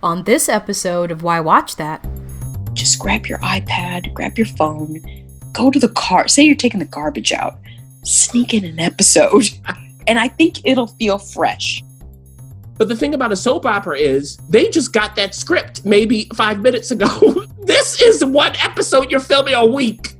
On this episode of Why Watch That? Just grab your iPad, grab your phone, go to the car. Say you're taking the garbage out. Sneak in an episode. And I think it'll feel fresh. But the thing about a soap opera is they just got that script maybe 5 minutes ago. This is one episode you're filming a week.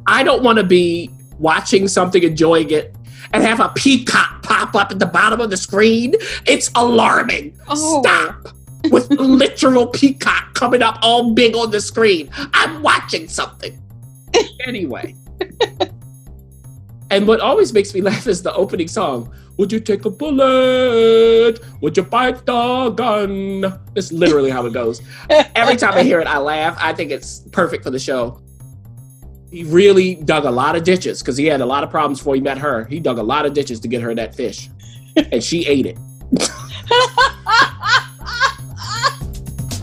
I don't want to be watching something, enjoying it, and have a peacock pop up at the bottom of the screen. It's alarming. Oh. Stop with literal peacock coming up all big on the screen. I'm watching something. Anyway. And what always makes me laugh is the opening song. Would you take a bullet? Would you fight the gun? That's literally how it goes. Every time I hear it, I laugh. I think it's perfect for the show. He really dug a lot of ditches because he had a lot of problems before he met her. He dug a lot of ditches to get her that fish. And she ate it.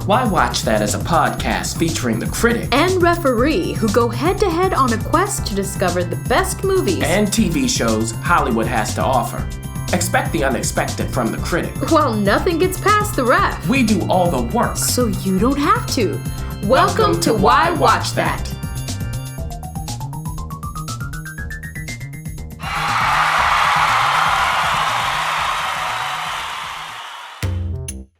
Why Watch That is a podcast featuring the critic and referee who go head-to-head on a quest to discover the best movies and TV shows Hollywood has to offer. Expect the unexpected from the critic. Well, nothing gets past the ref. We do all the work. So you don't have to. Welcome to Why Watch That.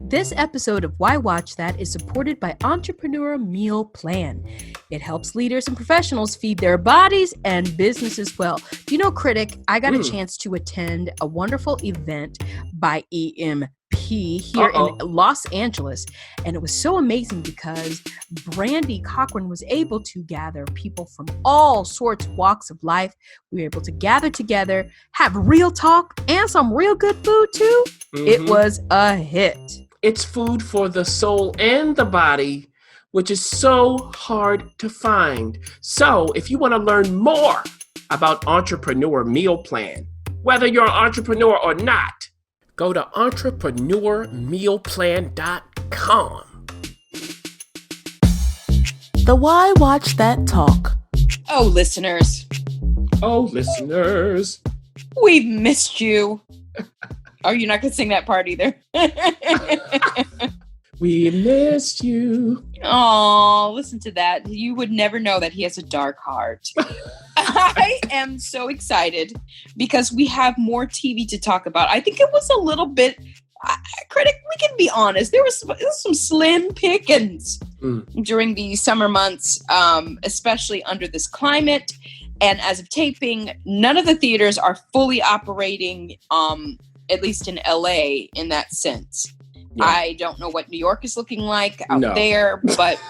This episode of Why Watch That is supported by Entrepreneur Meal Plan. It helps leaders and professionals feed their bodies and businesses well. Do you know, Critic, I got a chance to attend a wonderful event by EMP here in Los Angeles. And it was so amazing because Brandy Cochran was able to gather people from all sorts of walks of life. We were able to gather together, have real talk, and some real good food too. It was a hit. It's food for the soul and the body, which is so hard to find. So if you want to learn more about Entrepreneur Meal Plan, whether you're an entrepreneur or not, go to entrepreneurmealplan.com. The Why Watch That Talk. Oh, listeners. We've missed you. Oh, you're not going to sing that part either. We missed you. Oh, listen to that. You would never know that he has a dark heart. I am so excited because we have more TV to talk about. I think it was a little bit, critic, we can be honest. There was some slim pickings during the summer months, especially under this climate. And as of taping, none of the theaters are fully operating, at least in LA, in that sense. Yeah. I don't know what New York is looking like out there, but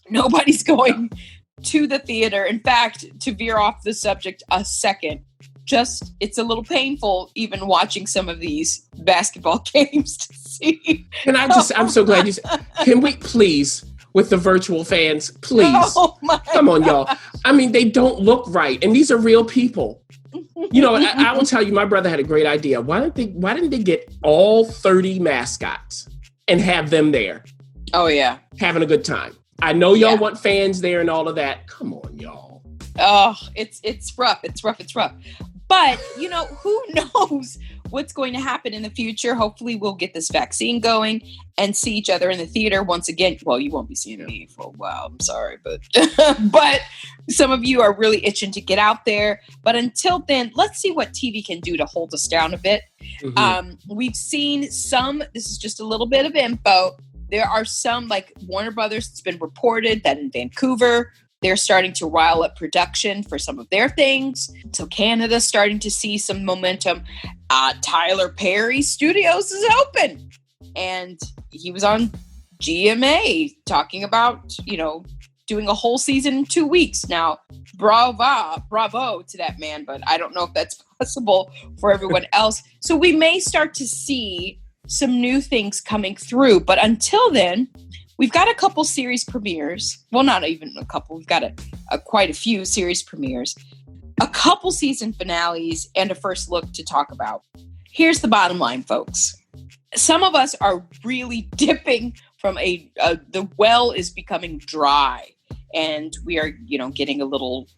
nobody's going to the theater. In fact, to veer off the subject a second, it's a little painful even watching some of these basketball games to see. And I'm so glad you said, can we please, with the virtual fans, please? Oh my Come on, y'all. I mean, they don't look right. And these are real people. You know, I will tell you, my brother had a great idea. Why didn't they get all 30 mascots and have them there? Oh, yeah. Having a good time. I know y'all want fans there and all of that. Come on, y'all. Oh, it's rough. It's rough. But, you know, who knows what's going to happen in the future? Hopefully we'll get this vaccine going and see each other in the theater once again. Well, you won't be seeing me for a while. I'm sorry, but but some of you are really itching to get out there. But until then, let's see what TV can do to hold us down a bit. We've seen some, this is just a little bit of info. There are some, like Warner Brothers, it's been reported that in Vancouver, they're starting to rile up production for some of their things. So Canada's starting to see some momentum. Tyler Perry Studios is open. And he was on GMA talking about, you know, doing a whole season in 2 weeks. Now, bravo to that man, but I don't know if that's possible for everyone else. So we may start to see some new things coming through. But until then, we've got a couple series premieres. Well, not even a couple. We've got quite a few series premieres, a couple season finales, and a first look to talk about. Here's the bottom line, folks. Some of us are really dipping from the well is becoming dry, and we are, getting a little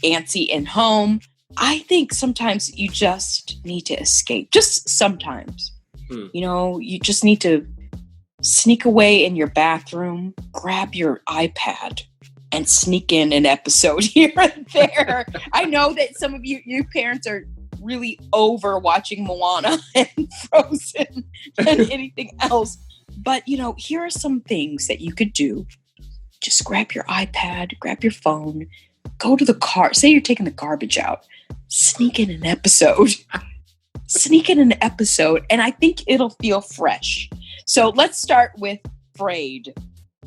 antsy in home. I think sometimes you just need to escape. Just sometimes. You know, you just need to sneak away in your bathroom, grab your iPad, and sneak in an episode here and there. I know that some of you parents are really over watching Moana and Frozen and anything else. But, you know, here are some things that you could do. Just grab your iPad, grab your phone, go to the car. Say you're taking the garbage out. Sneak in an episode. Sneak in an episode, and I think it'll feel fresh. So let's start with Frayed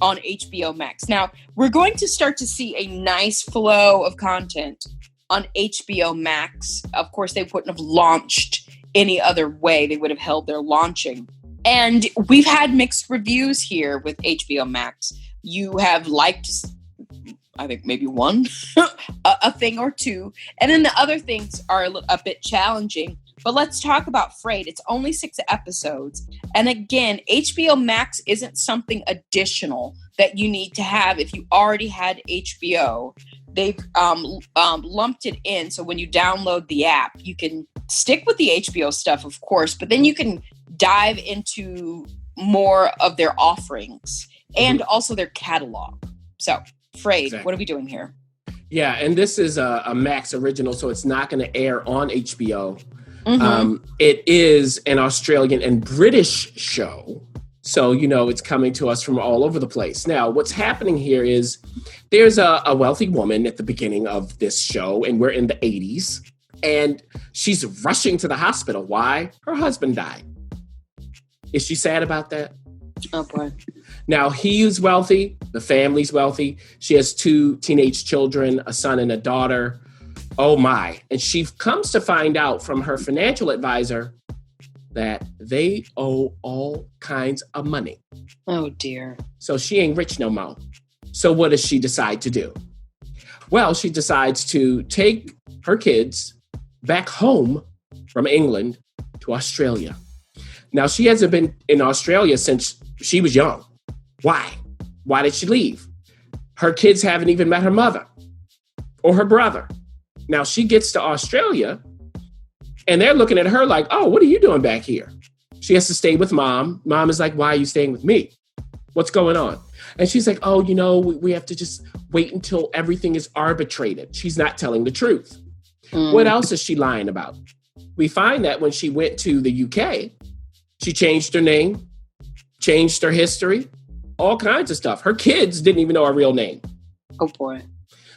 on HBO Max. Now, we're going to start to see a nice flow of content on HBO Max. Of course, they wouldn't have launched any other way. They would have held their launching. And we've had mixed reviews here with HBO Max. You have liked, I think, maybe one, a thing or two. And then the other things are a bit challenging. But let's talk about Frayed. It's only 6 episodes. And again, HBO Max isn't something additional that you need to have if you already had HBO. They've lumped it in. So when you download the app, you can stick with the HBO stuff, of course, but then you can dive into more of their offerings and also their catalog. So, Frayed, exactly. What are we doing here? Yeah, and this is a Max original, so it's not going to air on HBO. It is an Australian and British show. So, you know, it's coming to us from all over the place. Now, what's happening here is there's a wealthy woman at the beginning of this show, and we're in the 80s, and she's rushing to the hospital. Why? Her husband died. Is she sad about that? Oh, boy. Now, he's wealthy. The family's wealthy. She has 2 teenage children, a son and a daughter. Oh, my. And she comes to find out from her financial advisor that they owe all kinds of money. Oh, dear. So she ain't rich no more. So what does she decide to do? Well, she decides to take her kids back home from England to Australia. Now, she hasn't been in Australia since she was young. Why? Why did she leave? Her kids haven't even met her mother or her brother. Now, she gets to Australia, and they're looking at her like, oh, what are you doing back here? She has to stay with mom. Mom is like, why are you staying with me? What's going on? And she's like, oh, you know, we have to just wait until everything is arbitrated. She's not telling the truth. What else is she lying about? We find that when she went to the UK, she changed her name, changed her history, all kinds of stuff. Her kids didn't even know her real name. Oh, boy.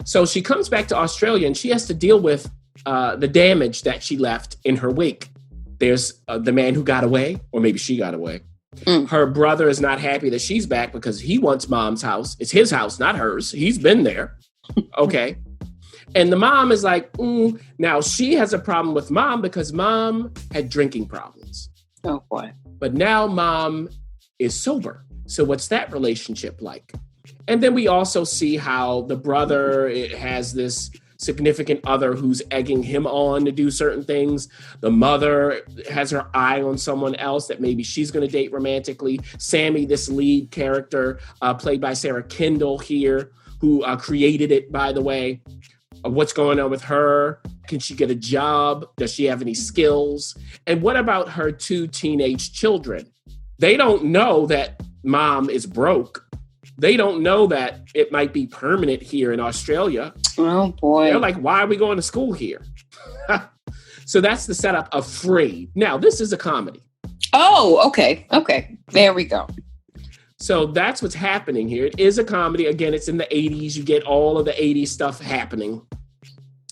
So she comes back to Australia, and she has to deal with the damage that she left in her wake. There's the man who got away, or maybe she got away. Her brother is not happy that she's back because he wants mom's house. It's his house, not hers. He's been there. Okay. And the mom is like, Now she has a problem with mom because mom had drinking problems. Oh, boy. But now mom is sober. So what's that relationship like? And then we also see how the brother has this significant other who's egging him on to do certain things. The mother has her eye on someone else that maybe she's going to date romantically. Sammy, this lead character, played by Sarah Kendall here, who created it, by the way. What's going on with her? Can she get a job? Does she have any skills? And what about her 2 teenage children? They don't know that mom is broke. They don't know that it might be permanent here in Australia. Oh, boy. They're like, why are we going to school here? So that's the setup of Frayed. Now, this is a comedy. Oh, okay. Okay. There we go. So that's what's happening here. It is a comedy. Again, it's in the 80s. You get all of the 80s stuff happening.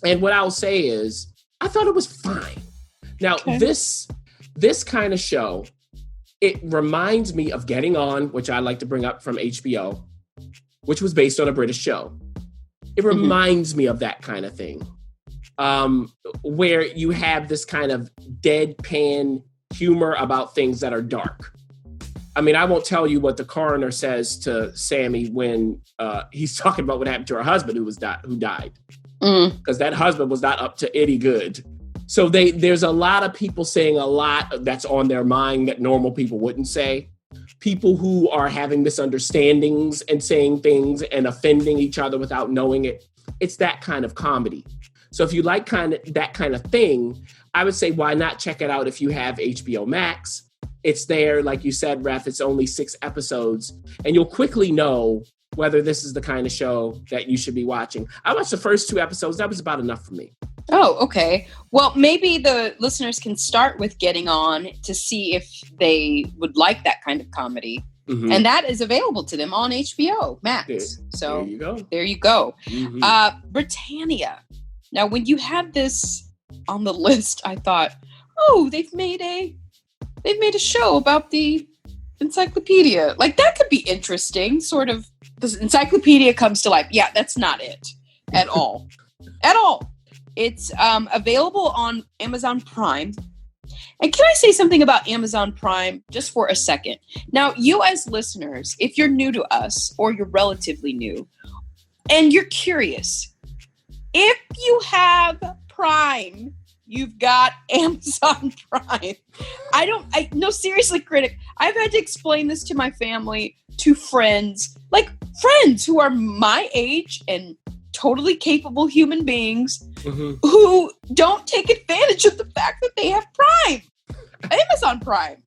And what I'll say is, I thought it was fine. Now, this kind of show, it reminds me of Getting On, which I like to bring up from HBO, which was based on a British show. It reminds me of that kind of thing, where you have this kind of deadpan humor about things that are dark. I mean, I won't tell you what the coroner says to Sammy when he's talking about what happened to her husband who died. Because that husband was not up to any good. So there's a lot of people saying a lot that's on their mind that normal people wouldn't say. People who are having misunderstandings and saying things and offending each other without knowing it. It's that kind of comedy. So if you like that kind of thing, I would say why not check it out if you have HBO Max. It's there, like you said, Ref, it's only 6 episodes, and you'll quickly know whether this is the kind of show that you should be watching. I watched the first 2 episodes. That was about enough for me. Oh, okay. Well, maybe the listeners can start with getting on to see if they would like that kind of comedy. Mm-hmm. And that is available to them on HBO Max. So there you go. Mm-hmm. Britannia. Now, when you had this on the list, I thought, oh, they've made a show about the encyclopedia. Like, that could be interesting. Sort of, the encyclopedia comes to life. Yeah, that's not it at all. At all. It's available on Amazon Prime. And can I say something about Amazon Prime just for a second? Now, you as listeners, if you're new to us or you're relatively new and you're curious, if you have Prime, you've got Amazon Prime. No, seriously, critic. I've had to explain this to my family, to friends who are my age and totally capable human beings who don't take advantage of the fact that they have Prime, Amazon Prime.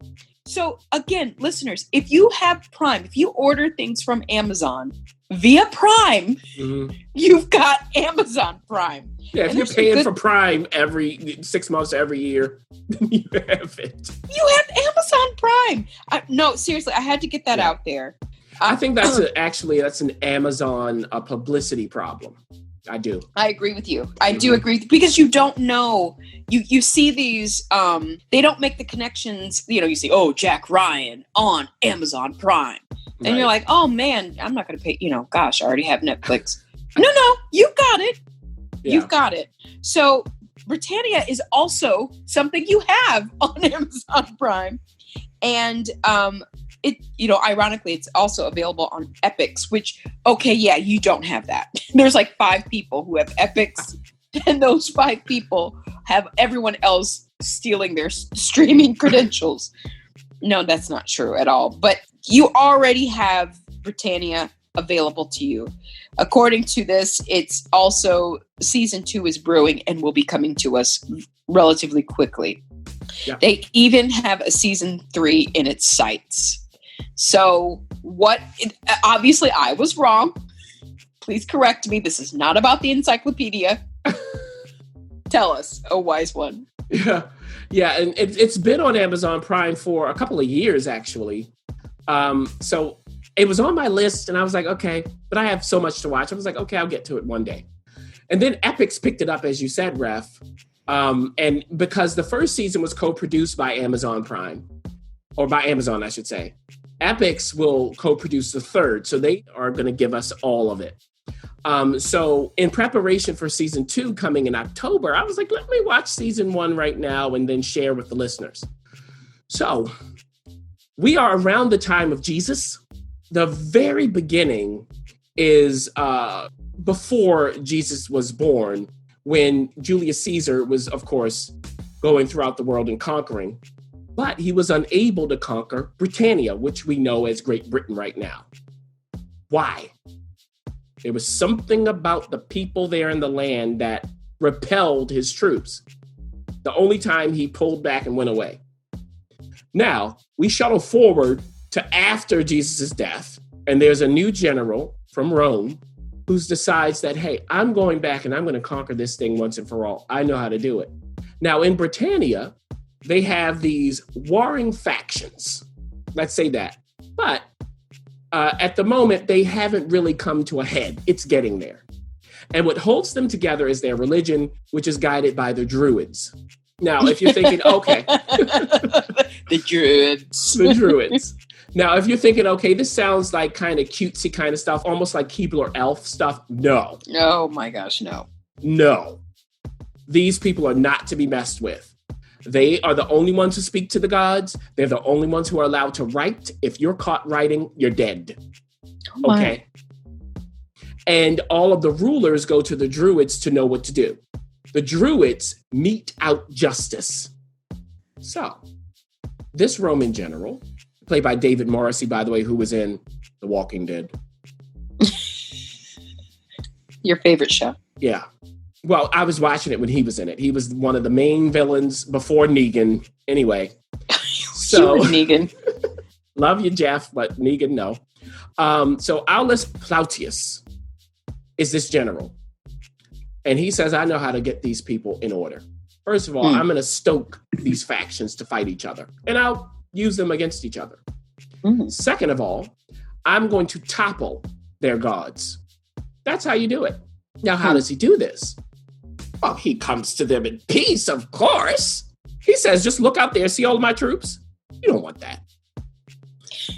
So again, listeners, if you have Prime, if you order things from Amazon via Prime, you've got Amazon Prime. Yeah, if you're paying for Prime every 6 months, every year, you have it. You have Amazon Prime. No, seriously, I had to get that out there. I think that's an Amazon publicity problem. I do. I agree with you. I do agree because you don't know. You see these. They don't make the connections. You see, oh, Jack Ryan on Amazon Prime, and you're like, oh man, I'm not going to pay. Gosh, I already have Netflix. No, you've got it. Yeah. You've got it. So Britannia is also something you have on Amazon Prime, and it, ironically, it's also available on Epix, which, okay, yeah, you don't have that. There's like 5 people who have Epix, and those 5 people have everyone else stealing their streaming credentials. No, that's not true at all. But you already have Britannia available to you. According to this, it's also season 2 is brewing and will be coming to us relatively quickly. Yeah. They even have a season 3 in its sights. So obviously I was wrong. Please correct me. This is not about the encyclopedia. Tell us, oh wise one. Yeah. And it's been on Amazon Prime for a couple of years, actually. So it was on my list and I was like, okay, but I have so much to watch. I was like, okay, I'll get to it one day. And then Epix picked it up, as you said, Ref. And because the first season was co-produced by Amazon Prime, or by Amazon, I should say, Epix will co-produce the third. So they are going to give us all of it. So in preparation for season 2 coming in October, I was like, let me watch season 1 right now and then share with the listeners. So we are around the time of Jesus. The very beginning is before Jesus was born, when Julius Caesar was, of course, going throughout the world and conquering. But he was unable to conquer Britannia, which we know as Great Britain right now. Why? There was something about the people there in the land that repelled his troops. The only time he pulled back and went away. Now, we shuttle forward to after Jesus' death, and there's a new general from Rome who decides that, hey, I'm going back and I'm going to conquer this thing once and for all. I know how to do it. Now, in Britannia, they have these warring factions. Let's say that. But at the moment, they haven't really come to a head. It's getting there. And what holds them together is their religion, which is guided by the Druids. Now, if you're thinking, okay. The Druids. The Druids. Now, if you're thinking, okay, this sounds like kind of cutesy kind of stuff, almost like Keebler elf stuff. No. Oh my gosh, no. No. These people are not to be messed with. They are the only ones who speak to the gods. They're the only ones who are allowed to write. If you're caught writing, you're dead. Oh okay. And all of the rulers go to the Druids to know what to do. The Druids mete out justice. So, this Roman general, played by David Morrissey, by the way, who was in The Walking Dead. Your favorite show. Yeah. Well, I was watching it when he was in it. He was one of the main villains before Negan. Anyway. So You and Negan. love you, Jeff, but Negan, no. So Aulus Plautius is this general. And he says, I know how to get these people in order. First of all, I'm going to stoke these factions to fight each other. And I'll use them against each other. Second of all, I'm going to topple their gods. That's how you do it. Now, how does he do this? Well, he comes to them in peace, of course. He says, just look out there, see all of my troops? You don't want that.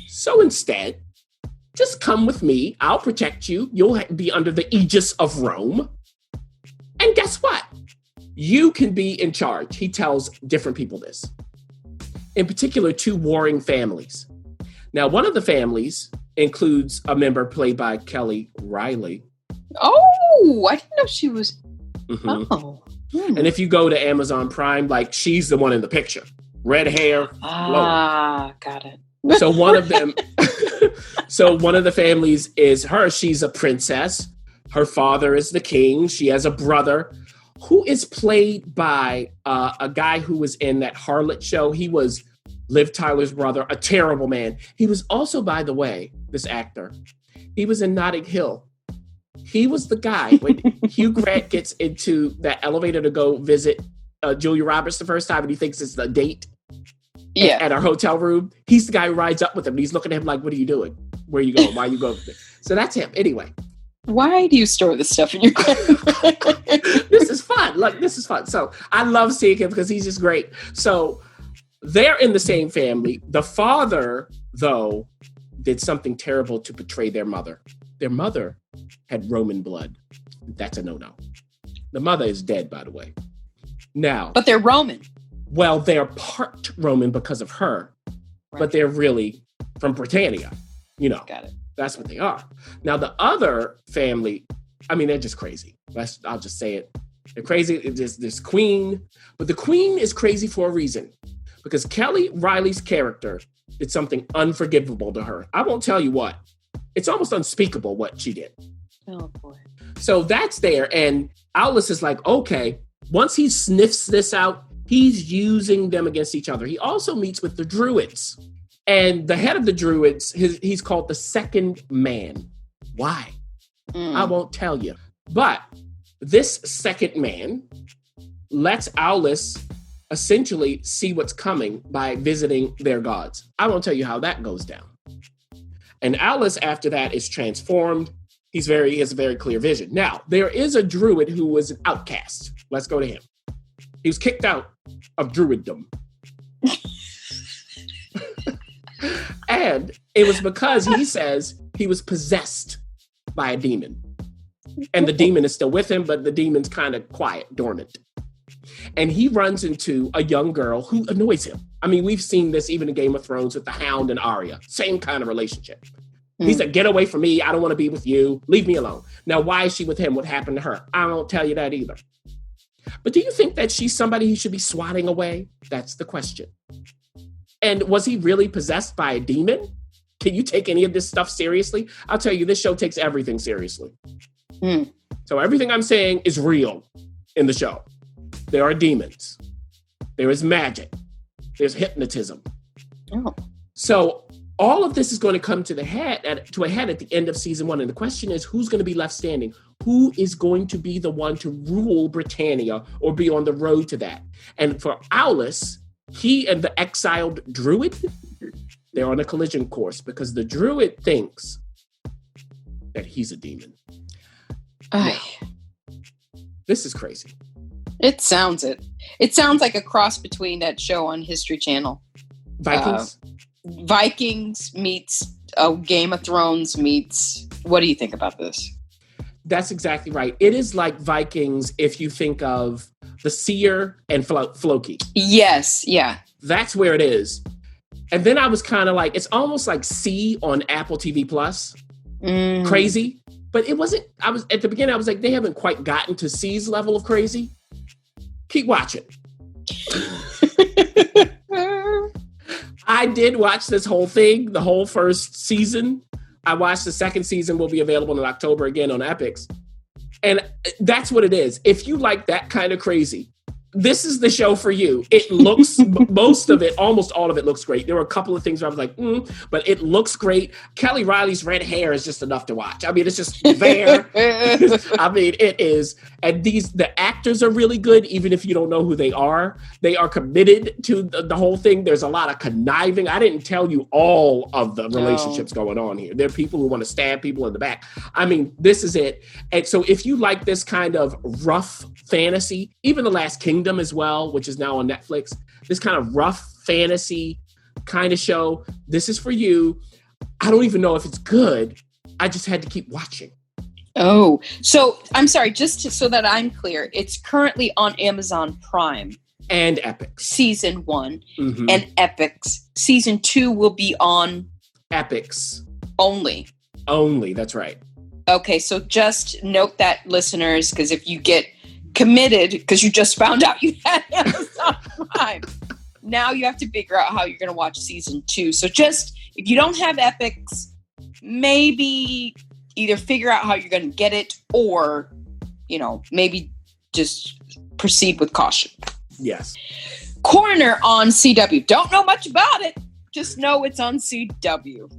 So instead, just come with me. I'll protect you. You'll be under the aegis of Rome. And guess what? You can be in charge. He tells different people this. In particular, two warring families. Now, one of the families includes a member played by Kelly Riley. Oh, I didn't know she was. Mm-hmm. Oh. And if you go to Amazon Prime, like she's the one in the picture. Red hair. Got it. So one of them, so one of the families is her. She's a princess. Her father is the king. She has a brother who is played by a guy who was in that harlot show. He was Liv Tyler's brother, a terrible man. He was also, by the way, this actor, he was in Notting Hill. He was the guy when Hugh Grant gets into that elevator to go visit Julia Roberts the first time, and he thinks it's the date at our hotel room. He's the guy who rides up with him. And he's looking at him like, what are you doing? Where are you going? Why are you going? So that's him. Anyway. Why do you store this stuff in your This is fun. Look, this is fun. So I love seeing him because he's just great. So they're in the same family. The father, though, did something terrible to betray their mother. Their mother had Roman blood. That's a no-no. The mother is dead, by the way. Now, but they're Roman. Well, they're part Roman because of her, but they're really from Britannia. You know, got it. That's what they are. Now, the other family, I mean, they're just crazy. I'll just say it. They're crazy. There's this queen, but the queen is crazy for a reason, because Kelly Riley's character did something unforgivable to her. I won't tell you what. It's almost unspeakable what she did. Oh, boy. So that's there. And Aulus is like, okay, once he sniffs this out, he's using them against each other. He also meets with the Druids. And the head of the Druids, he's called the Second Man. Why? I won't tell you. But this second man lets Aulus essentially see what's coming by visiting their gods. I won't tell you how that goes down. And Aulus, after that, is transformed. He has a very clear vision. Now, there is a Druid who was an outcast. Let's go to him. He was kicked out of Druiddom. And it was because he says he was possessed by a demon. And the demon is still with him, but the demon's kind of quiet, dormant. And he runs into a young girl who annoys him. I mean, we've seen this even in Game of Thrones with the Hound and Arya. Same kind of relationship. He said, get away from me. I don't want to be with you. Leave me alone. Now, why is she with him? What happened to her? I won't tell you that either. But do you think that she's somebody he should be swatting away? That's the question. And was he really possessed by a demon? Can you take any of this stuff seriously? I'll tell you, this show takes everything seriously. So everything I'm saying is real in the show. There are demons. There is magic. There's hypnotism. Oh. So all of this is going to come to a head at the end of season 1. And the question is, who's going to be left standing? Who is going to be the one to rule Britannia or be on the road to that? And for Aulus, he and the exiled Druid, they're on a collision course because the Druid thinks that he's a demon. Now, this is crazy. It sounds it. It sounds like a cross between that show on History Channel. Vikings? Vikings meets Game of Thrones meets... What do you think about this? That's exactly right. It is like Vikings if you think of the Seer and Floki. Yes, yeah. That's where it is. And then I was kind of like, it's almost like C on Apple TV Plus. Crazy. But it wasn't, at the beginning, I was like, they haven't quite gotten to C's level of crazy. Keep watching. I did watch this whole thing, the whole first season. I watched the second season, will be available in October again on Epix. And that's what it is. If you like that kind of crazy, this is the show for you. It looks, most of it, almost all of it looks great. There were a couple of things where I was like, but it looks great. Kelly Riley's red hair is just enough to watch. I mean, it's just there. I mean, it is. And the actors are really good, even if you don't know who they are. They are committed to the whole thing. There's a lot of conniving. I didn't tell you all of the relationships going on here. There are people who want to stab people in the back. I mean, this is it. And so if you like this kind of rough fantasy, even The Last Kingdom as well, which is now on Netflix, this kind of rough fantasy kind of show, this is for you. I don't even know if it's good. I just had to keep watching. Oh, so I'm sorry, so that I'm clear, it's currently on Amazon Prime. And Epix. Season 1 and Epix. Season 2 will be on Epix. Only, that's right. Okay, so just note that, listeners, because if you get committed, because you just found out you had Amazon Prime, now you have to figure out how you're going to watch season 2. So just, if you don't have Epix, maybe either figure out how you're going to get it, or, maybe just proceed with caution. Yes. Coroner on CW. Don't know much about it. Just know it's on CW.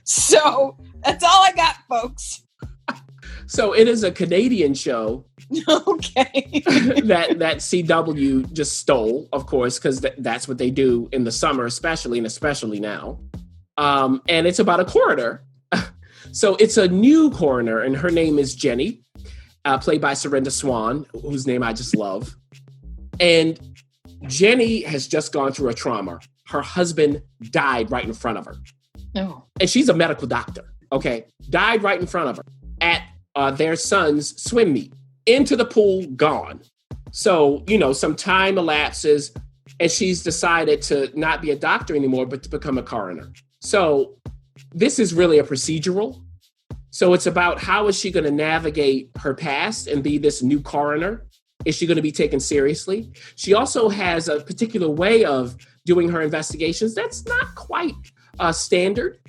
So that's all I got, folks. So it is a Canadian show. Okay. that CW just stole, of course, because that's what they do in the summer, especially now. And it's about a coroner. So it's a new coroner, and her name is Jenny, played by Serinda Swan, whose name I just love. And Jenny has just gone through a trauma. Her husband died right in front of her. Oh. And she's a medical doctor, okay? Died right in front of her at their son's swim meet. Into the pool, gone. So, some time elapses, and she's decided to not be a doctor anymore, but to become a coroner. So this is really a procedural. So it's about how is she going to navigate her past and be this new coroner? Is she going to be taken seriously? She also has a particular way of doing her investigations that's not quite standard.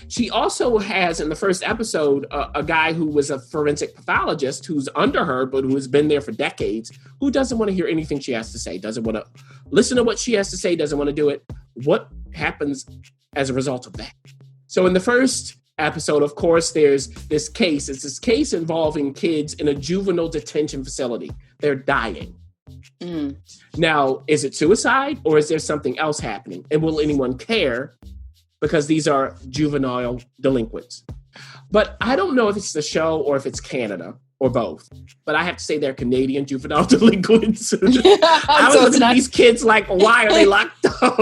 She also has, in the first episode, a guy who was a forensic pathologist who's under her, but who has been there for decades, who doesn't want to hear anything she has to say, doesn't want to listen to what she has to say, doesn't want to do it. What happens as a result of that? So in the first episode, of course, there's this case. It's this case involving kids in a juvenile detention facility. They're dying. Now, is it suicide or is there something else happening? And will anyone care? Because these are juvenile delinquents. But I don't know if it's the show or if it's Canada or both. But I have to say they're Canadian juvenile delinquents. I was looking at these kids like, why are they locked up?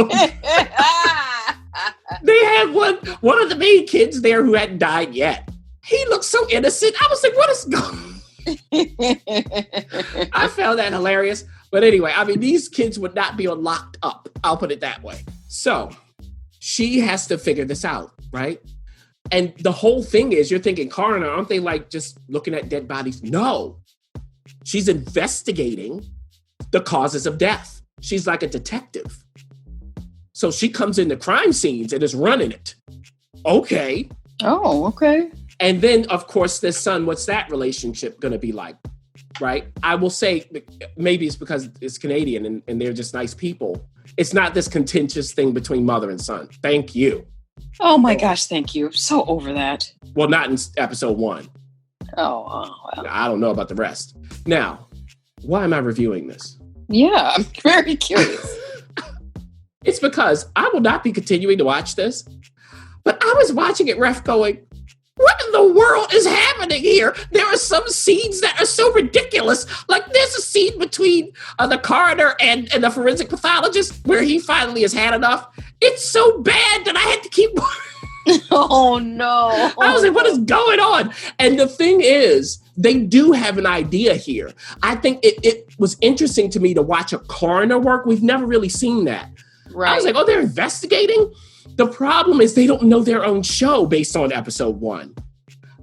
They had one of the main kids there who hadn't died yet. He looked so innocent. I was like, what is going on? I found that hilarious. But anyway, I mean, these kids would not be locked up. I'll put it that way. So she has to figure this out, right? And the whole thing is, you're thinking, coroner, aren't they like just looking at dead bodies? No. She's investigating the causes of death. She's like a detective. So she comes into crime scenes and is running it. Okay. Oh, okay. And then, of course, this son, what's that relationship going to be like? Right? I will say, maybe it's because it's Canadian and they're just nice people. It's not this contentious thing between mother and son. Thank you. Oh my gosh, thank you. So over that. Well, not in episode 1. Oh, well. I don't know about the rest. Now, why am I reviewing this? Yeah, I'm very curious. It's because I will not be continuing to watch this. But I was watching it, Ref, going, what in the world is happening here? There are some scenes that are so ridiculous. Like there's a scene between the coroner and the forensic pathologist where he finally has had enough. It's so bad that I had to keep Oh, no. I was like, what is going on? And the thing is, they do have an idea here. I think it was interesting to me to watch a coroner work. We've never really seen that. Right. I was like, oh, they're investigating? The problem is they don't know their own show based on episode 1.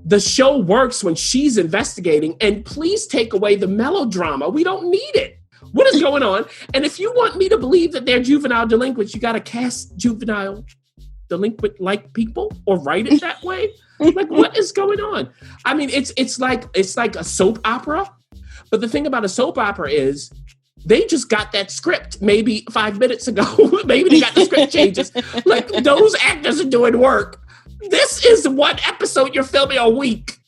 The show works when she's investigating, and please take away the melodrama. We don't need it. What is going on? And if you want me to believe that they're juvenile delinquents, you got to cast juvenile delinquent-like people or write it that way. Like, what is going on? I mean, it's like a soap opera, But the thing about a soap opera is they just got that script maybe 5 minutes ago. Maybe they got the script changes. Like, those actors are doing work. This is one episode you're filming a week.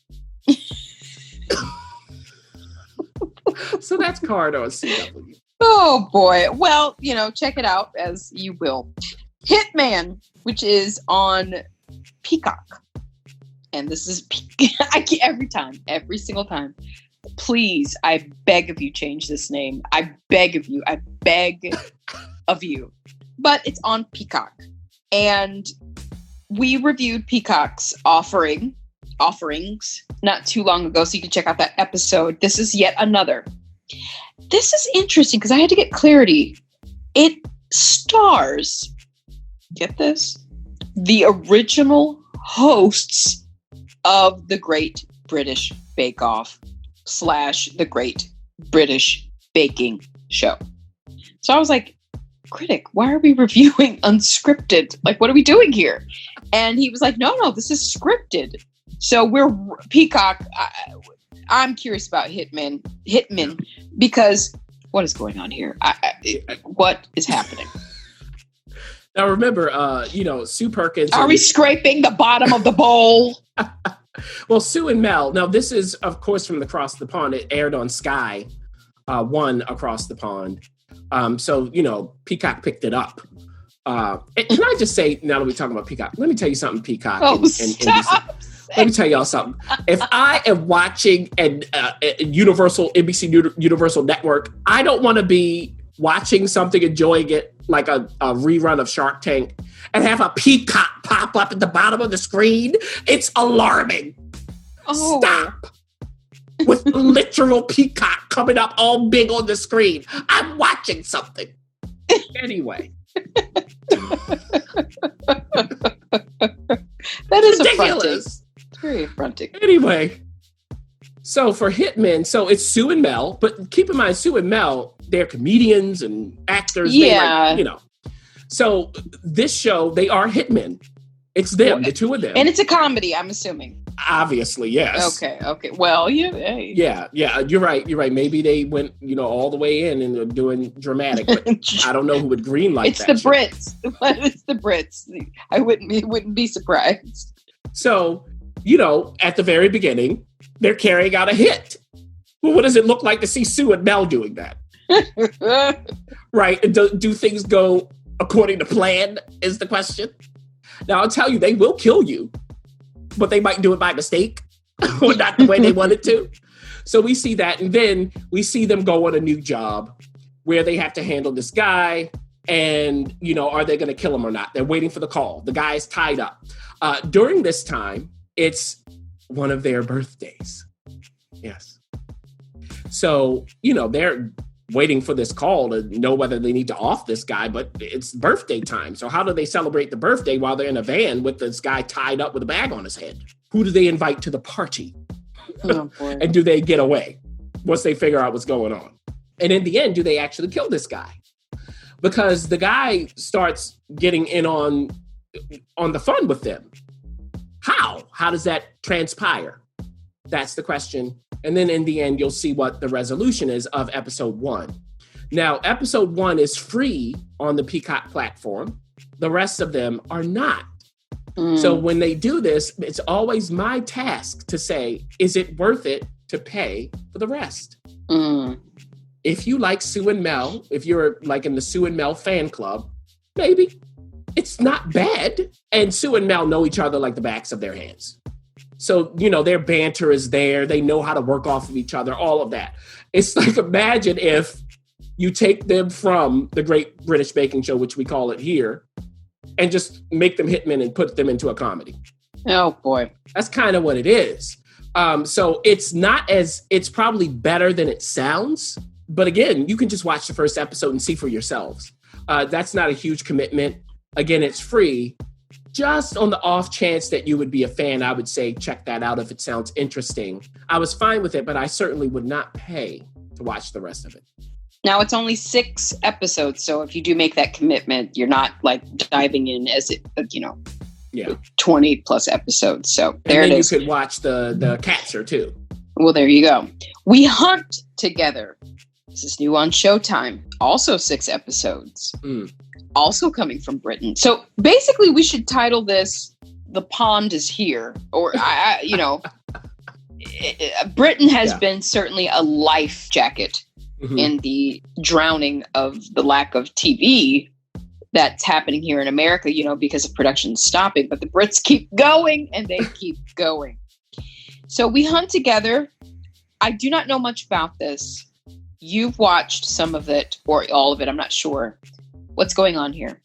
So that's Card on CW. Oh boy. Well, check it out as you will. Hitman, which is on Peacock. And this is every single time. Please, I beg of you, change this name. I beg of you. I beg of you. But it's on Peacock. And we reviewed Peacock's offerings not too long ago, so you can check out that episode. This is yet another. This is interesting because I had to get clarity. It stars, get this, the original hosts of the Great British Bake Off / the Great British Baking Show. So I was like, critic, why are we reviewing unscripted? Like, what are we doing here? And he was like, no, this is scripted. So we're Peacock. I'm curious about Hitman, because what is going on here? What is happening? Now remember, Sue Perkins. Are we scraping the bottom of the bowl? Well, Sue and Mel. Now this is, of course, from Across the Pond. It aired on Sky One Across the Pond. So Peacock picked it up. Can I just say, now that we're talking about Peacock, let me tell you something, Peacock. Stop. Let me tell y'all something. If I am watching a NBC Universal Network, I don't want to be watching something, enjoying it like a rerun of Shark Tank, and have a peacock pop up at the bottom of the screen. It's alarming. Oh. Stop. With literal peacock coming up all big on the screen. I'm watching something. Anyway. That is ridiculous. It's very affronting. Anyway. So for Hitman, so it's Sue and Mel, but keep in mind, Sue and Mel, they're comedians and actors. Yeah. So this show, they are hitmen. It's them, the two of them. And it's a comedy, I'm assuming. Obviously, yes. Okay. Well, hey. Yeah, you're right. Maybe they went, all the way in and they're doing dramatic, but I don't know who would greenlight it's that. It's the Brits. I wouldn't be surprised. So, at the very beginning, they're carrying out a hit. Well, what does it look like to see Sue and Mel doing that? Right? And do things go according to plan is the question. Now, I'll tell you, they will kill you, but they might do it by mistake or not the way they wanted to. So we see that. And then we see them go on a new job where they have to handle this guy. And, are they going to kill him or not? They're waiting for the call. The guy is tied up. During this time, it's one of their birthdays. Yes. So, they're waiting for this call to know whether they need to off this guy, but it's birthday time. So how do they celebrate the birthday while they're in a van with this guy tied up with a bag on his head? Who do they invite to the party? Oh, boy. And do they get away once they figure out what's going on? And in the end, do they actually kill this guy? Because the guy starts getting in on the fun with them. How? How does that transpire? That's the question. And then in the end, you'll see what the resolution is of episode 1. Now, episode 1 is free on the Peacock platform. The rest of them are not. So when they do this, it's always my task to say, is it worth it to pay for the rest? If you like Sue and Mel, if you're like in the Sue and Mel fan club, maybe. It's not bad. And Sue and Mel know each other like the backs of their hands. So, their banter is there. They know how to work off of each other, all of that. It's like, imagine if you take them from the Great British Baking Show, which we call it here, and just make them hitmen and put them into a comedy. Oh, boy. That's kind of what it is. So it's probably better than it sounds. But again, you can just watch the first episode and see for yourselves. That's not a huge commitment. Again, it's free. Just on the off chance that you would be a fan, I would say check that out if it sounds interesting. I was fine with it, but I certainly would not pay to watch the rest of it. Now, it's only 6 episodes, so if you do make that commitment, you're not diving in as 20 plus episodes. So there it is. You could watch the Catcher too. Well, there you go. We Hunt Together. This is new on Showtime. Also 6 episodes. Also coming from Britain. So basically, we should title this "The Pond Is Here," or Britain has been certainly a life jacket in the drowning of the lack of TV that's happening here in America, because of production stopping. But the Brits keep going and they keep going. So We Hunt Together. I do not know much about this. You've watched some of it or all of it. I'm not sure. What's going on here?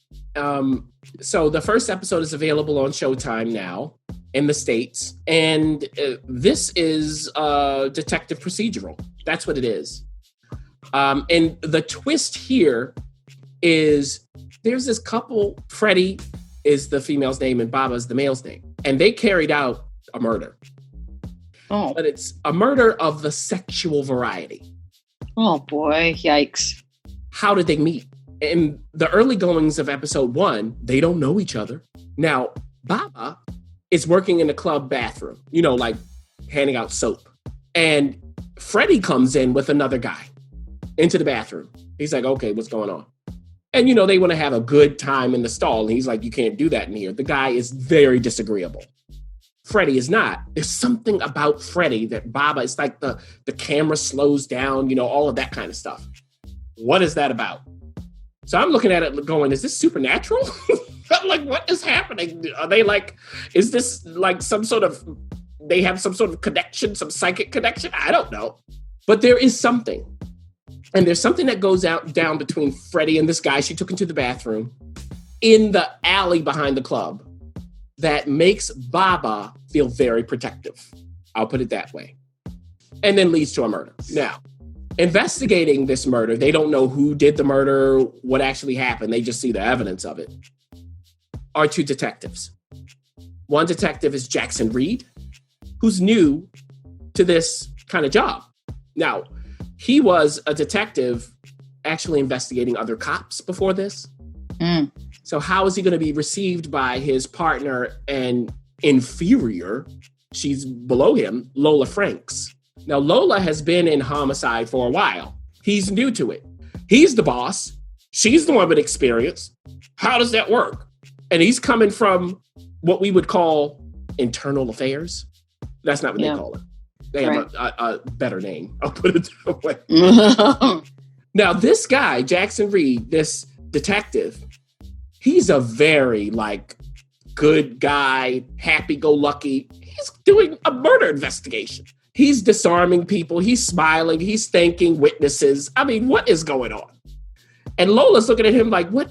So the first episode is available on Showtime now in the States. And this is a detective procedural. That's what it is. And the twist here is there's this couple, Freddie is the female's name and Baba is the male's name. And they carried out a murder. Oh. But it's a murder of the sexual variety. Oh boy, yikes. How did they meet? In the early goings of episode 1, they don't know each other. Now, Baba is working in the club bathroom, like handing out soap. And Freddie comes in with another guy into the bathroom. He's like, okay, what's going on? And, they want to have a good time in the stall. And he's like, you can't do that in here. The guy is very disagreeable. Freddie is not. There's something about Freddie that Baba, it's like the camera slows down, all of that kind of stuff. What is that about? So I'm looking at it going, is this supernatural? I'm like, what is happening? Are they like, is this like they have some sort of connection, some psychic connection? I don't know. But there is something. And there's something that goes down between Freddie and this guy she took into the bathroom in the alley behind the club that makes Baba feel very protective. I'll put it that way. And then leads to a murder. Now, investigating this murder, they don't know who did the murder, what actually happened. They just see the evidence of it. Are 2 detectives. One detective is Jackson Reed, who's new to this kind of job. Now, he was a detective actually investigating other cops before this. So how is he going to be received by his partner and inferior, she's below him, Lola Franks? Now, Lola has been in homicide for a while. He's new to it. He's the boss. She's the one with experience. How does that work? And he's coming from what we would call internal affairs. That's not what they call it. They have a better name. I'll put it that way. Now, this guy, Jackson Reed, this detective, he's a very good guy, happy-go-lucky. He's doing a murder investigation. He's disarming people. He's smiling. He's thanking witnesses. I mean, what is going on? And Lola's looking at him like, what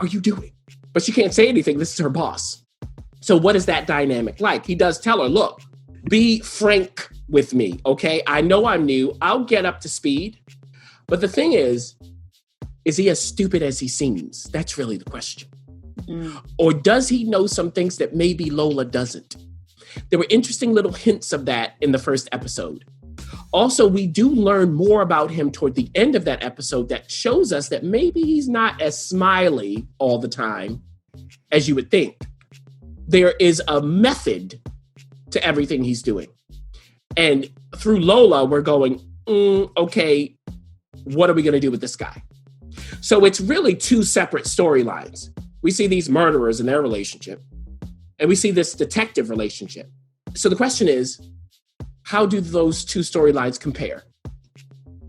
are you doing? But she can't say anything. This is her boss. So what is that dynamic like? He does tell her, look, be frank with me, okay? I know I'm new. I'll get up to speed. But the thing is he as stupid as he seems? That's really the question. Or does he know some things that maybe Lola doesn't? There were interesting little hints of that in the first episode. Also, we do learn more about him toward the end of that episode that shows us that maybe he's not as smiley all the time as you would think. There is a method to everything he's doing. And through Lola, we're going, okay, what are we going to do with this guy? So it's really 2 separate storylines. We see these murderers in their relationship, and we see this detective relationship. So the question is, how do those 2 storylines compare?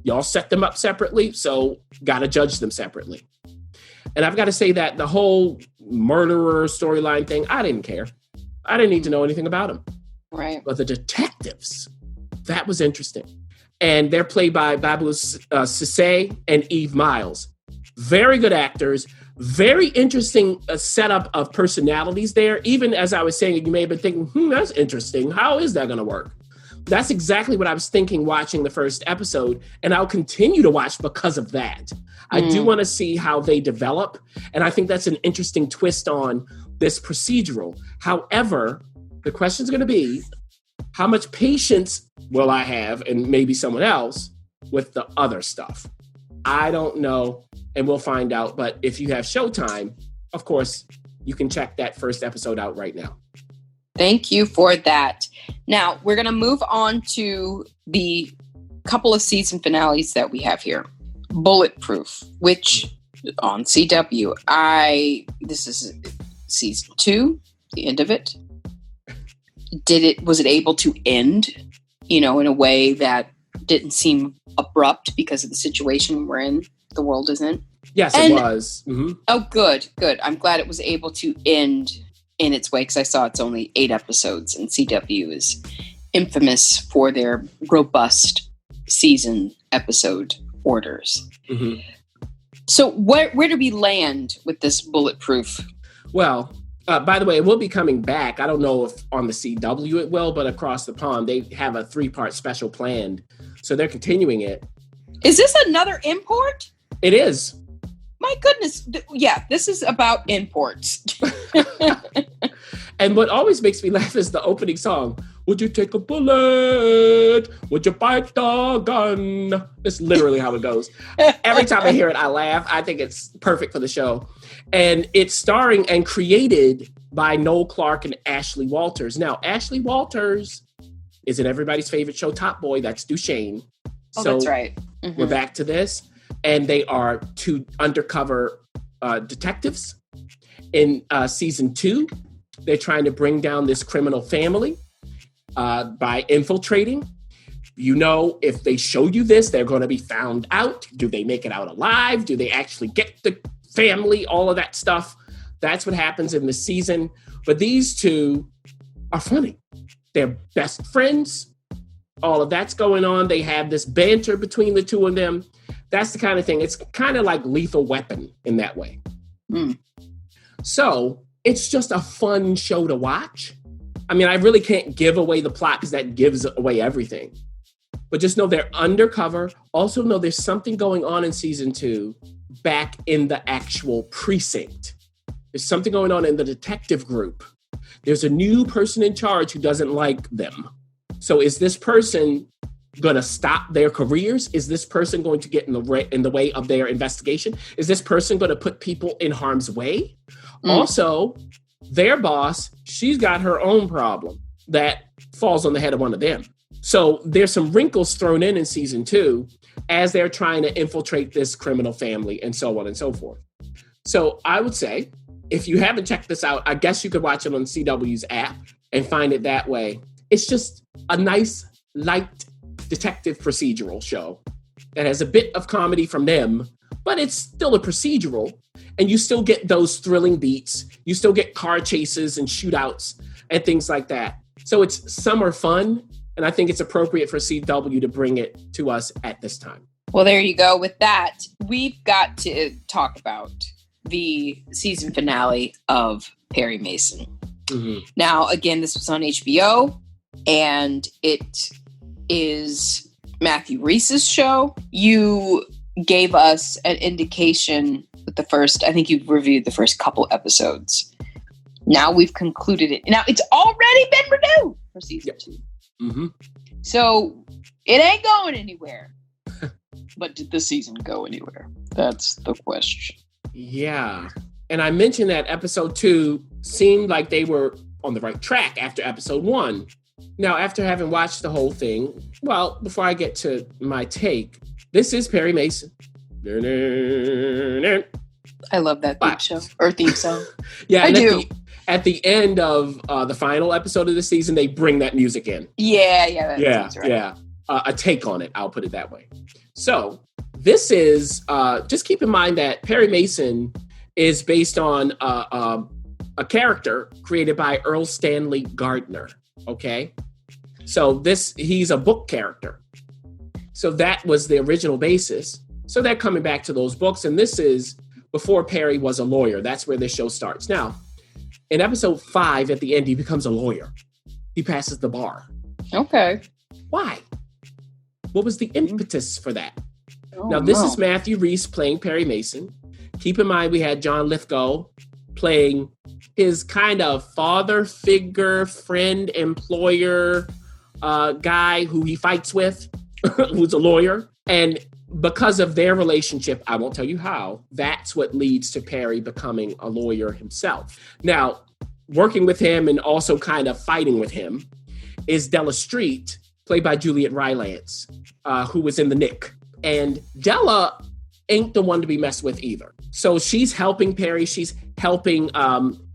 Y'all set them up separately, so got to judge them separately. And I've got to say that the whole murderer storyline thing, I didn't care. I didn't need to know anything about them. Right. But the detectives, that was interesting. And they're played by Babu Sisse and Eve Miles. Very good actors. Very interesting setup of personalities there. Even as I was saying, you may have been thinking, that's interesting. How is that going to work? That's exactly what I was thinking watching the first episode, and I'll continue to watch because of that. I do want to see how they develop, and I think that's an interesting twist on this procedural. However, the question is going to be, how much patience will I have, and maybe someone else, with the other stuff? I don't know, and we'll find out. But if you have Showtime, of course, you can check that first episode out right now. Thank you for that. Now, we're going to move on to the couple of season finales that we have here. Bulletproof, which on CW, this is season 2, the end of it. Was it able to end, in a way that didn't seem abrupt because of the situation we're in, the world is in? Yes, it was. Mm-hmm. Oh, good. I'm glad it was able to end in its way, because I saw it's only 8 episodes, and CW is infamous for their robust season episode orders. Mm-hmm. So where do we land with this Bulletproof? Well, by the way, it will be coming back. I don't know if on the CW it will, but across the pond, they have a 3-part special planned. So they're continuing it. Is this another import? It is. My goodness. Yeah, this is about imports. And what always makes me laugh is the opening song. Would you take a bullet? Would you bite the gun? That's literally how it goes. Every time I hear it, I laugh. I think it's perfect for the show. And it's starring and created by Noel Clarke and Ashley Walters. Now, Ashley Walters is in everybody's favorite show, Top Boy. That's Duchesne. Oh, so that's right. Mm-hmm. We're back to this. And they are 2 undercover detectives. In season 2, they're trying to bring down this criminal family by infiltrating. If they show you this, they're going to be found out. Do they make it out alive? Do they actually get the family? All of that stuff. That's what happens in the season. But these 2 are funny. They're best friends. All of that's going on. They have this banter between the 2 of them. That's the kind of thing. It's kind of like Lethal Weapon in that way. Mm. So it's just a fun show to watch. I mean, I really can't give away the plot because that gives away everything. But just know they're undercover. Also know there's something going on in season 2 back in the actual precinct. There's something going on in the detective group. There's a new person in charge who doesn't like them. So is this person going to stop their careers? Is this person going to get in the way of their investigation? Is this person going to put people in harm's way? Also, their boss, she's got her own problem that falls on the head of one of them. So there's some wrinkles thrown in season 2 as they're trying to infiltrate this criminal family and so on and so forth. So I would say, if you haven't checked this out, I guess you could watch it on CW's app and find it that way. It's just a nice, light detective procedural show that has a bit of comedy from them, but it's still a procedural, and you still get those thrilling beats. You still get car chases and shootouts and things like that. So it's summer fun, and I think it's appropriate for CW to bring it to us at this time. Well, there you go. With that, we've got to talk about the season finale of Perry Mason. Mm-hmm. Now, again, this was on HBO, and it is Matthew Rhys's show. You gave us an indication with the first, I think you've reviewed the first couple episodes. Now we've concluded it. Now it's already been renewed for season 2. Mm-hmm. So it ain't going anywhere. But did the season go anywhere? That's the question. Yeah. And I mentioned that episode 2 seemed like they were on the right track after episode 1. Now, after having watched the whole thing, well, before I get to my take, this is Perry Mason. I love that theme song. Yeah, I do. At the end of the final episode of the season, they bring that music in. Yeah. Sounds right. Yeah. A take on it, I'll put it that way. So this is, just keep in mind that Perry Mason is based on a character created by Earl Stanley Gardner. Okay. So he's a book character. So that was the original basis. So they're coming back to those books. And this is before Perry was a lawyer. That's where this show starts. Now, in episode 5, at the end, he becomes a lawyer. He passes the bar. Okay. Why? What was the impetus for that? Now, this is Matthew Rhys playing Perry Mason. Keep in mind, we had John Lithgow playing his kind of father figure, friend, employer guy who he fights with, who's a lawyer. And because of their relationship, I won't tell you how, that's what leads to Perry becoming a lawyer himself. Now, working with him and also kind of fighting with him is Della Street, played by Juliet Rylance, who was in the Nick. And Della ain't the one to be messed with either. So she's helping Perry. She's helping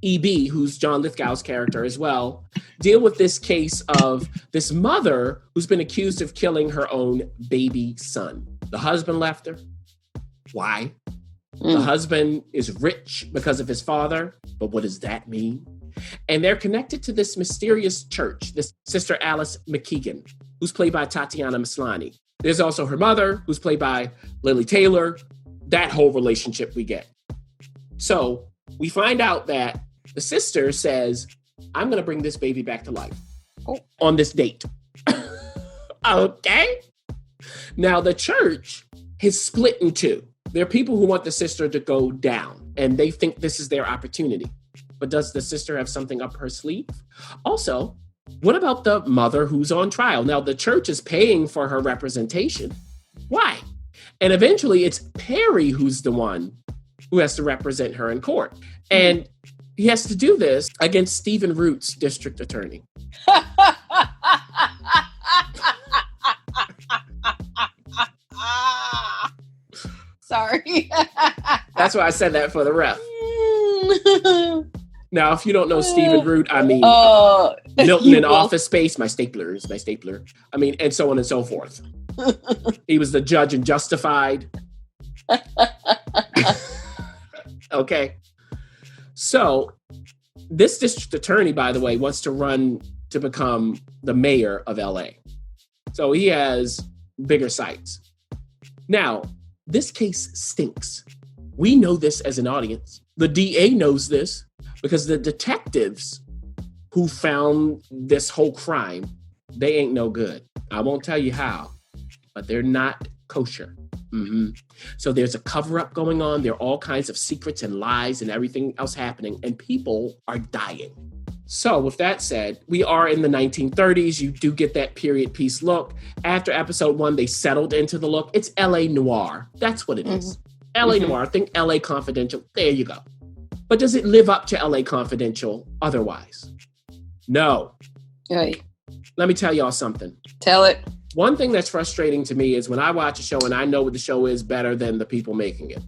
E.B., who's John Lithgow's character as well, deal with this case of this mother who's been accused of killing her own baby son. The husband left her. Why? The husband is rich because of his father, but what does that mean? And they're connected to this mysterious church, this Sister Alice McKeegan, who's played by Tatiana Maslany. There's also her mother, who's played by Lily Taylor. That whole relationship we get. So we find out that the sister says, I'm going to bring this baby back to life on this date. Okay. Now the church has split in two. There are people who want the sister to go down, and they think this is their opportunity. But does the sister have something up her sleeve? Also, what about the mother who's on trial? Now, the church is paying for her representation. Why? And eventually, it's Perry who's the one who has to represent her in court. And he has to do this against Stephen Root's district attorney. Sorry. That's why I said that for the ref. Now, if you don't know Stephen Root, I mean, Milton in Office Space, my stapler. I mean, and so on and so forth. He was the judge in Justified. Okay. So this district attorney, by the way, wants to run to become the mayor of LA. So he has bigger sights. Now, this case stinks. We know this as an audience. The DA knows this because the detectives who found this whole crime, they ain't no good. I won't tell you how, but they're not kosher. So there's a cover-up going on. There are all kinds of secrets and lies and everything else happening, and people are dying. So with that said, we are in the 1930s. You do get that period piece look. After episode 1, they settled into the look. It's LA Noir. That's what it is. LA Noir. Think LA Confidential. There you go. But does it live up to LA Confidential otherwise? No. Right. Let me tell y'all something. Tell it. One thing that's frustrating to me is when I watch a show and I know what the show is better than the people making it.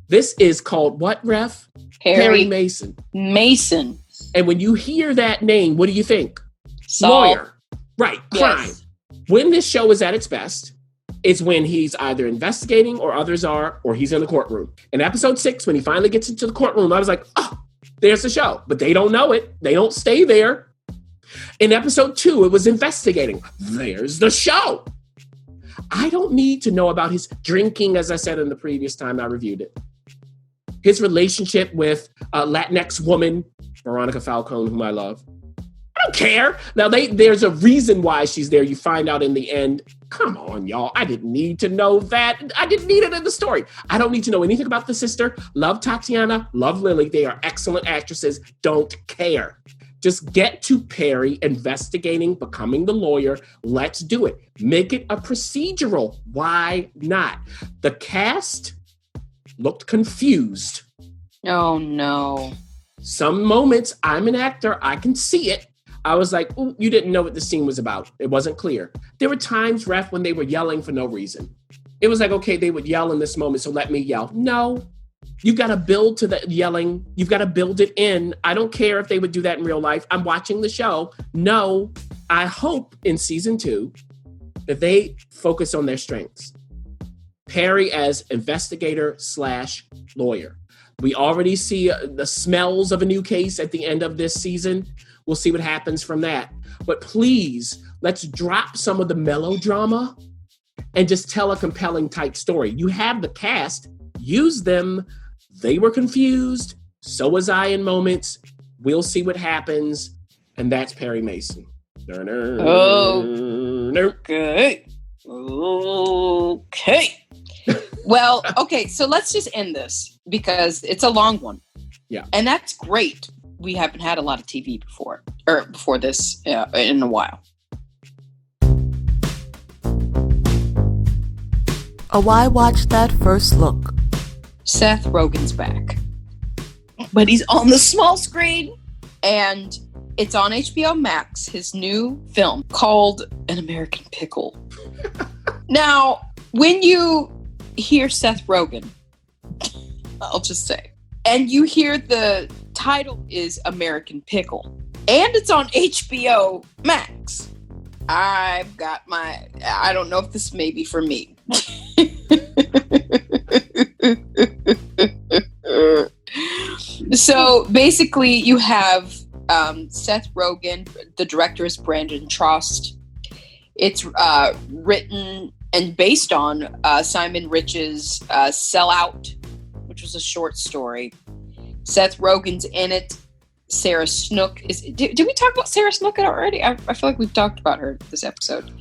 This is called what, Ref? Perry Mason. Mason. And when you hear that name, what do you think? Saul. Lawyer. Right. Crime. Yes. When this show is at its best, it's when he's either investigating or others are, or he's in the courtroom. In episode 6, when he finally gets into the courtroom, I was like, oh, there's the show. But they don't know it. They don't stay there. In episode 2, it was investigating. There's the show. I don't need to know about his drinking, as I said in the previous time I reviewed it. His relationship with a Latinx woman, Veronica Falcone, whom I love. I don't care. Now, there's a reason why she's there. You find out in the end. Come on, y'all. I didn't need to know that. I didn't need it in the story. I don't need to know anything about the sister. Love Tatiana. Love Lily. They are excellent actresses. Don't care. Just get to Perry investigating, becoming the lawyer. Let's do it. Make it a procedural. Why not? The cast looked confused. Oh, no. Some moments, I'm an actor. I can see it. I was like, ooh, you didn't know what the scene was about. It wasn't clear. There were times, Ref, when they were yelling for no reason. It was like, okay, they would yell in this moment, so let me yell. No. You've got to build to the yelling. You've got to build it in. I don't care if they would do that in real life. I'm watching the show. No, I hope in season 2 that they focus on their strengths. Perry as investigator/lawyer. We already see the smells of a new case at the end of this season. We'll see what happens from that. But please, let's drop some of the melodrama and just tell a compelling type story. You have the cast. Use them. They were confused. So was I in moments. We'll see what happens. And that's Perry Mason. Okay. Okay. Well, okay, so let's just end this because it's a long one. Yeah. And that's great. We haven't had a lot of TV before this in a while. A Why Watch That First Look. Seth Rogen's back, but he's on the small screen, and It's on HBO Max, his new film called An American Pickle. Now, when you hear Seth Rogen, I'll just say, and you hear the title is American Pickle, and it's on HBO Max, I don't know if this may be for me. So basically you have Seth Rogen, the director is Brandon Trost. It's written and based on Simon Rich's Sell Out, which was a short story. Seth Rogen's in it. Sarah Snook is. Did we talk about Sarah Snook already? I feel like we've talked about her this episode.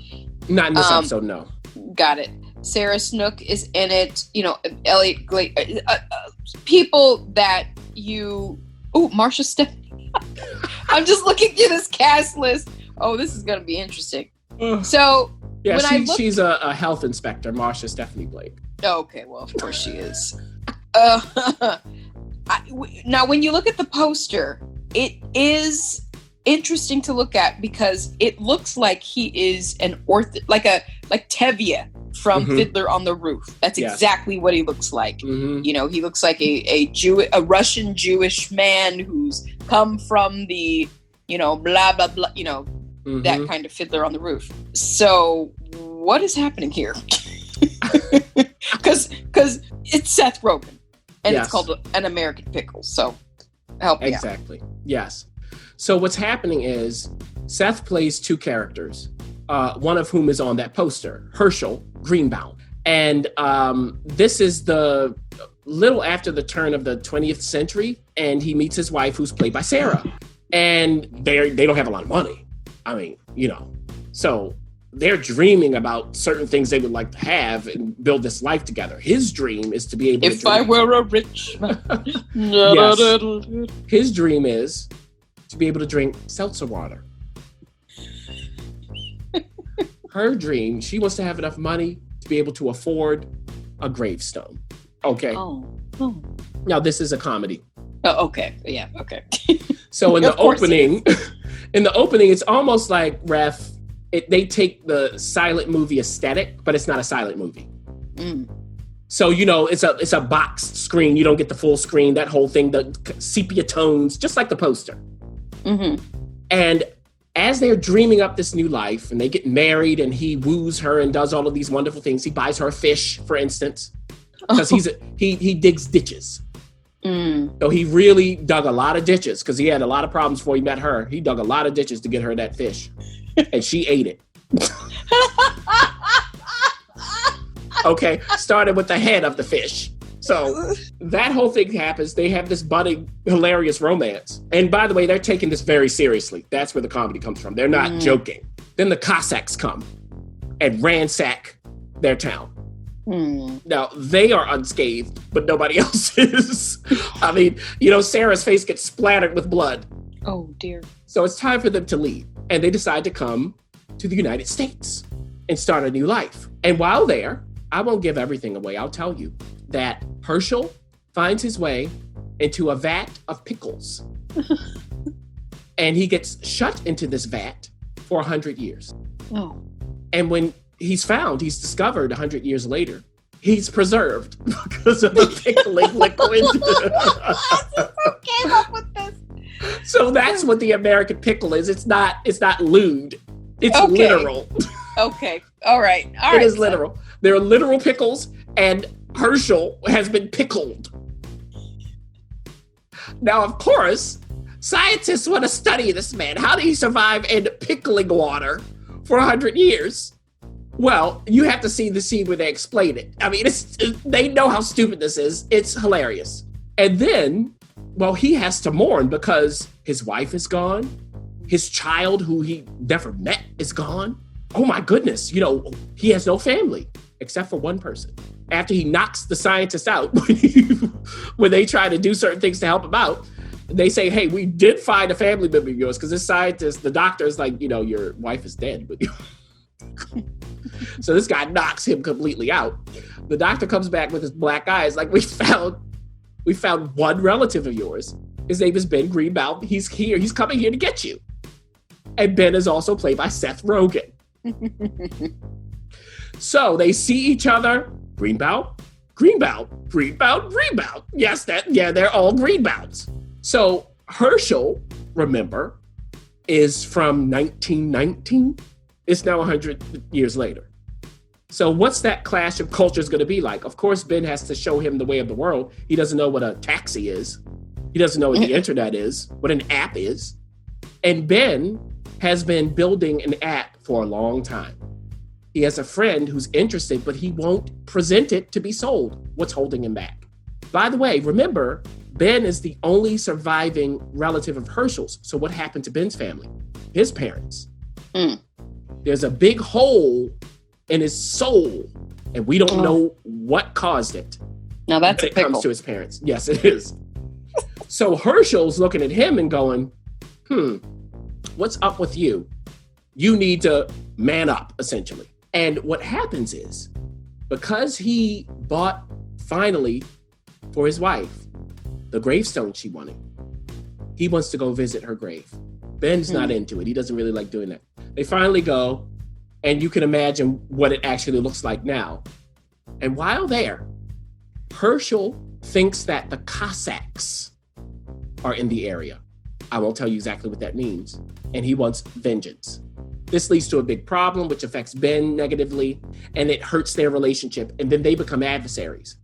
Not in this episode, no. Got it. Sarah Snook is in it. You know, Elliot Glade. People that you. Oh, Marcia Stephanie. I'm just looking through this cast list. Oh, this is going to be interesting. So, yeah, when she's a health inspector, Marcia Stephanie Blake. Okay, well, of course she is. Now, when you look at the poster, it is interesting to look at because it looks like he is like Tevye from Fiddler on the Roof. That's exactly what he looks like. Mm-hmm. You know, he looks like a Russian Jewish man who's come from the, you know, blah blah blah, you know, that kind of Fiddler on the Roof. So, what is happening here? Because it's Seth Rogen. And it's called An American Pickle. So help me out. Exactly. Yes. So what's happening is Seth plays two characters, one of whom is on that poster, Herschel Greenbaum. And this is the little after the turn of the 20th century. And he meets his wife, who's played by Sarah. And they don't have a lot of money. I mean, you know, so they're dreaming about certain things they would like to have and build this life together. His dream is to be able if I were a rich man. Yes. His dream is to be able to drink seltzer water. Her dream, she wants to have enough money to be able to afford a gravestone. Okay. Oh. Now, this is a comedy. Oh, okay. Yeah, okay. So in the opening, it's almost like they take the silent movie aesthetic, but it's not a silent movie. So, you know, it's a boxed screen. You don't get the full screen, that whole thing, the sepia tones, just like the poster. Mm-hmm. And as they're dreaming up this new life and they get married and he woos her and does all of these wonderful things, he buys her a fish, for instance, because he digs ditches. So he really dug a lot of ditches because he had a lot of problems before he met her. He dug a lot of ditches to get her that fish. And she ate it. Okay, started with the head of the fish. So that whole thing happens. They have this budding, hilarious romance. And by the way, they're taking this very seriously. That's where the comedy comes from. They're not joking. Then the Cossacks come and ransack their town. Now, they are unscathed, but nobody else is. I mean, you know, Sarah's face gets splattered with blood. Oh, dear. So it's time for them to leave. And they decide to come to the United States and start a new life. And while there, I won't give everything away. I'll tell you that Herschel finds his way into a vat of pickles. And he gets shut into this vat for 100 years. Oh. And when he's discovered 100 years later, he's preserved because of the pickling liquid. Who came up with this? So that's what the American pickle is. It's not lewd. It's literal. Okay. All right. It is literal. There are literal pickles, and Herschel has been pickled. Now, of course, scientists want to study this man. How did he survive in pickling water for 100 years? Well, you have to see the scene where they explain it. I mean, they know how stupid this is. It's hilarious. And then, well, he has to mourn because his wife is gone. His child, who he never met, is gone. Oh my goodness. You know, he has no family except for one person. After he knocks the scientists out, when they try to do certain things to help him out, they say, hey, we did find a family member of yours because this scientist, the doctor is like, you know, your wife is dead. But so this guy knocks him completely out. The doctor comes back with his black eyes like, we found one relative of yours. His name is Ben Greenbaum. He's here. He's coming here to get you. And Ben is also played by Seth Rogen. So they see each other. Greenbout. Yes, they're all Greenbouts. So Herschel, remember, is from 1919. It's now 100 years later. So what's that clash of cultures going to be like? Of course, Ben has to show him the way of the world. He doesn't know what a taxi is. He doesn't know what the internet is, what an app is. And Ben has been building an app for a long time. He has a friend who's interested, but he won't present it to be sold. What's holding him back? By the way, remember, Ben is the only surviving relative of Herschel's. So what happened to Ben's family? His parents. There's a big hole in his soul, and we don't know what caused it. Now that's a it pickle. comes to his parents. Yes, it is. So Herschel's looking at him and going, what's up with you? You need to man up, essentially. And what happens is, because he bought, finally, for his wife, the gravestone she wanted, he wants to go visit her grave. Ben's not into it. He doesn't really like doing that. They finally go, and you can imagine what it actually looks like now. And while there, Herschel thinks that the Cossacks are in the area. I won't tell you exactly what that means. And he wants vengeance. This leads to a big problem, which affects Ben negatively, and it hurts their relationship, and then they become adversaries.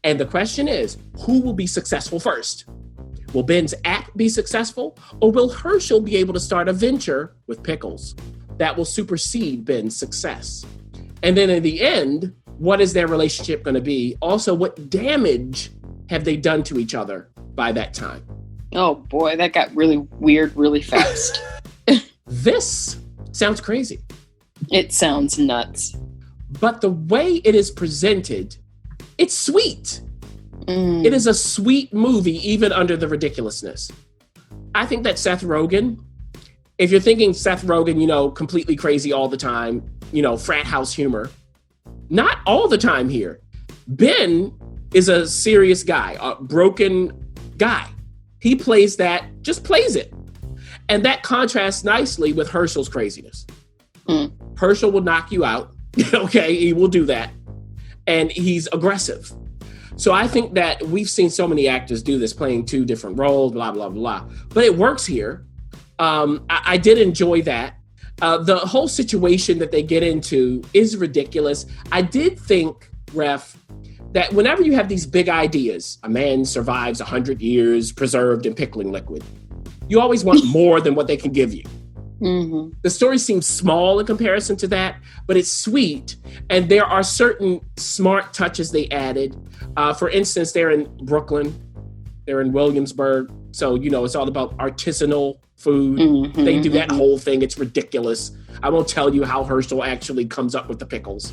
And the question is, who will be successful first? Will Ben's app be successful, or will Herschel be able to start a venture with Pickles that will supersede Ben's success? And then in the end, what is their relationship going to be? Also, what damage have they done to each other by that time? Oh boy, that got really weird really fast. This sounds crazy. It sounds nuts. But the way it is presented, it's sweet. It is a sweet movie, even under the ridiculousness. I think that Seth Rogen, if you're thinking Seth Rogen, completely crazy all the time, frat house humor, not all the time here. Ben is a serious guy, a broken guy. He plays it. And that contrasts nicely with Herschel's craziness. Herschel will knock you out. Okay, he will do that. And he's aggressive. So I think that we've seen so many actors do this, playing two different roles, blah, blah, blah. But it works here. I did enjoy that. The whole situation that they get into is ridiculous. I did think, Ref, that whenever you have these big ideas, a man survives 100 years preserved in pickling liquid, you always want more than what they can give you. The story seems small in comparison to that, but it's sweet. And there are certain smart touches they added. For instance, they're in Brooklyn. They're in Williamsburg. So, it's all about artisanal food. They do that whole thing. It's ridiculous. I won't tell you how Herschel actually comes up with the pickles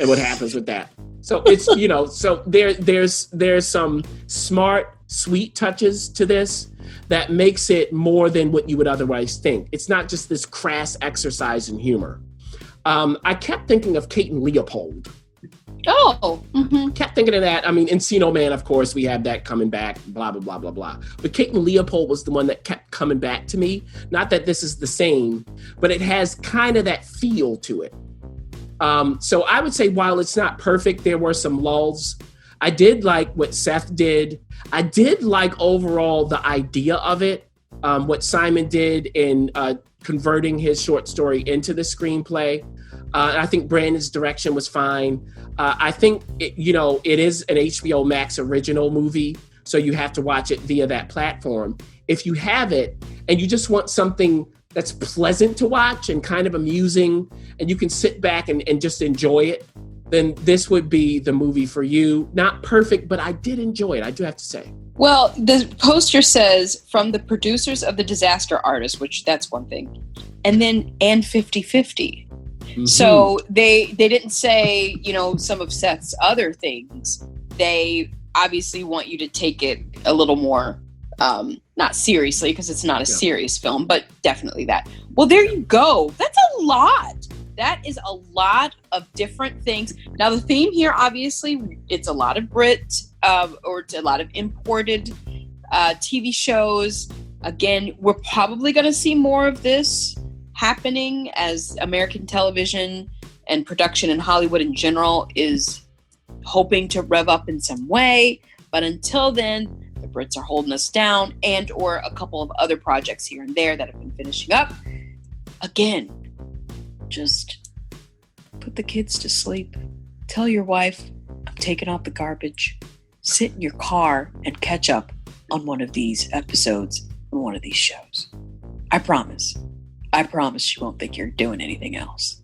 and what happens with that. So it's, so there's some smart, sweet touches to this that makes it more than what you would otherwise think. It's not just this crass exercise in humor. I kept thinking of Kate and Leopold. Oh. Kept thinking of that. I mean, Encino Man, of course, we have that coming back, blah, blah, blah, blah, blah. But Kate and Leopold was the one that kept coming back to me. Not that this is the same, but it has kind of that feel to it. So I would say while it's not perfect, there were some lulls. I did like what Seth did. I did like overall the idea of it, what Simon did in converting his short story into the screenplay. I think Brandon's direction was fine. I think, it is an HBO Max original movie, so you have to watch it via that platform. If you have it and you just want something that's pleasant to watch and kind of amusing, and you can sit back and just enjoy it, then this would be the movie for you. Not perfect, but I did enjoy it, I do have to say. Well, the poster says, from the producers of The Disaster Artist, which that's one thing, and then and 50/50. So they didn't say, some of Seth's other things. They obviously want you to take it a little more, not seriously, because it's not a serious film, but definitely that. Well, there you go. That's a lot. That is a lot of different things. Now, the theme here, obviously, it's a lot of Brit, or it's a lot of imported TV shows. Again, we're probably going to see more of this happening as American television and production in Hollywood in general is hoping to rev up in some way. But until then, the Brits are holding us down, and or a couple of other projects here and there that have been finishing up. Again, just put the kids to sleep. Tell your wife, I'm taking out the garbage. Sit in your car and catch up on one of these episodes and one of these shows. I promise. I promise she won't think you're doing anything else.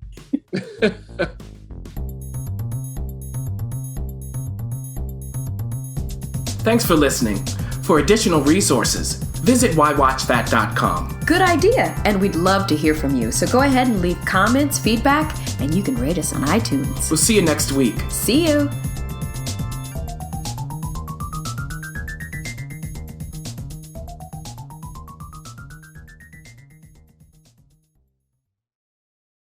Thanks for listening. For additional resources, visit whywatchthat.com. Good idea, and we'd love to hear from you. So go ahead and leave comments, feedback, and you can rate us on iTunes. We'll see you next week. See you.